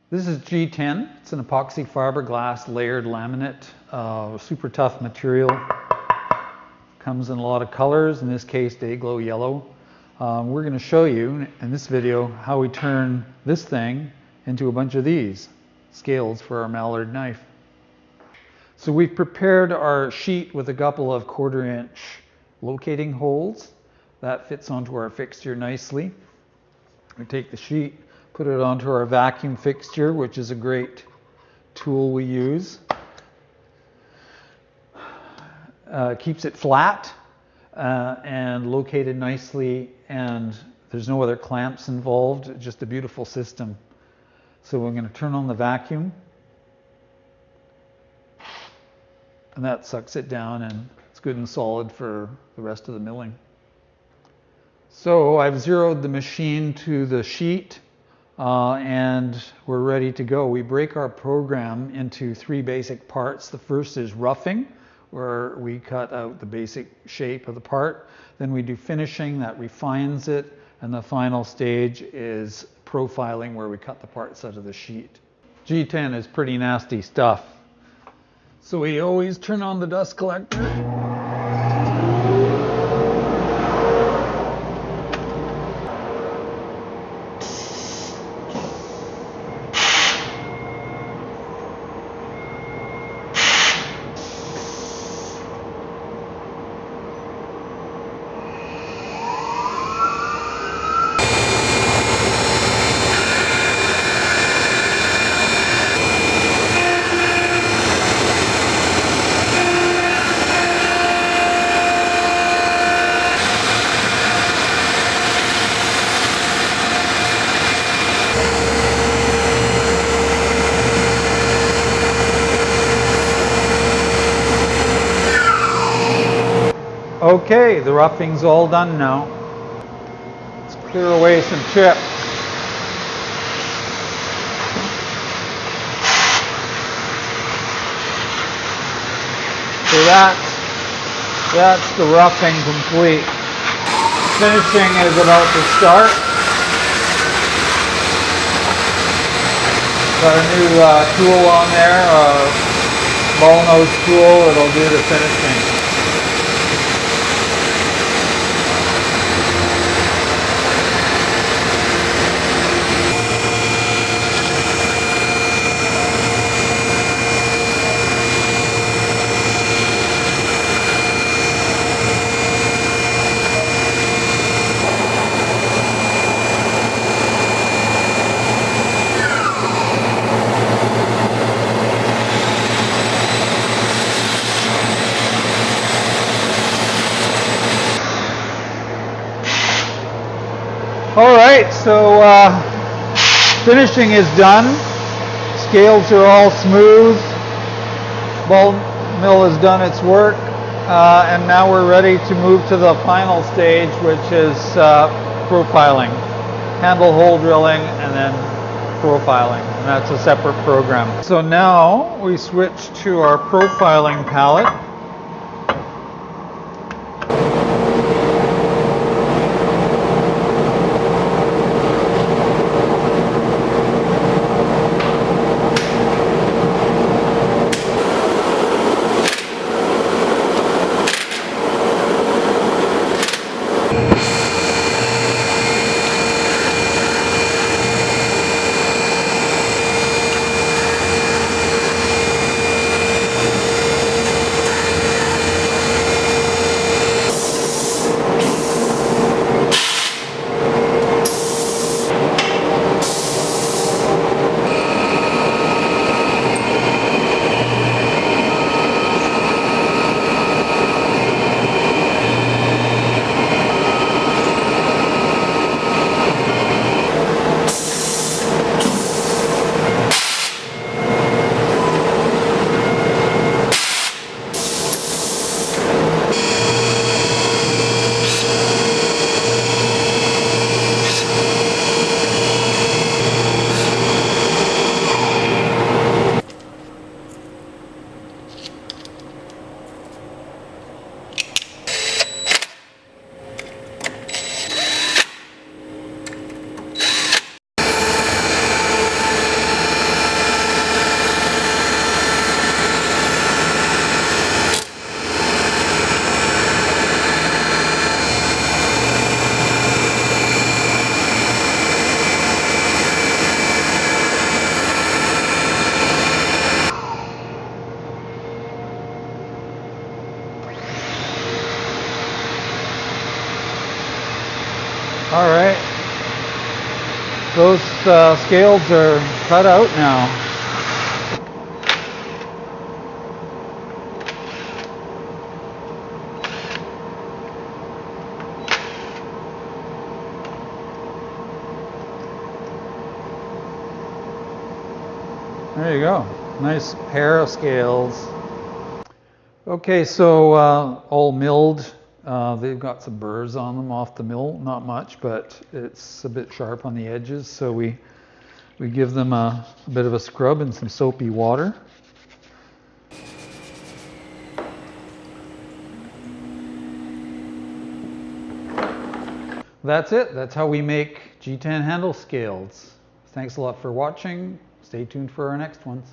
This is G10. It's an epoxy fiberglass layered laminate, super tough material. Comes in a lot of colors, in this case dayglow yellow. We're going to show you in this video how we turn this thing into a bunch of these scales for our Mallard knife. So we've prepared our sheet with a couple of 1/4 inch locating holes. That fits onto our fixture nicely. We take the sheet, put it onto our vacuum fixture, which is a great tool we use. Keeps it flat and located nicely, and there's no other clamps involved, just a beautiful system. So we're going to turn on the vacuum, and that sucks it down, and it's good and solid for the rest of the milling. So I've zeroed the machine to the sheet, and we're ready to go. We break our program into 3 basic parts. The first is roughing, where we cut out the basic shape of the part. Then we do finishing, that refines it, and the final stage is profiling, where we cut the parts out of the sheet. G10 is pretty nasty stuff. So we always turn on the dust collector. Okay, the roughing's all done now. Let's clear away some chips. So that's the roughing complete. Finishing is about to start. Got a new tool on there, a ball nose tool. It'll do the finishing. All right, so finishing is done. Scales are all smooth. Ball mill has done its work, and now we're ready to move to the final stage, which is profiling. Handle hole drilling and then profiling, and that's a separate program. So now we switch to our profiling palette. All right, those scales are cut out now. There you go, nice pair of scales. Okay, so all milled. They've got some burrs on them off the mill, not much, but it's a bit sharp on the edges, so we give them a bit of a scrub in some soapy water. That's it. That's how we make G10 handle scales. Thanks a lot for watching. Stay tuned for our next ones.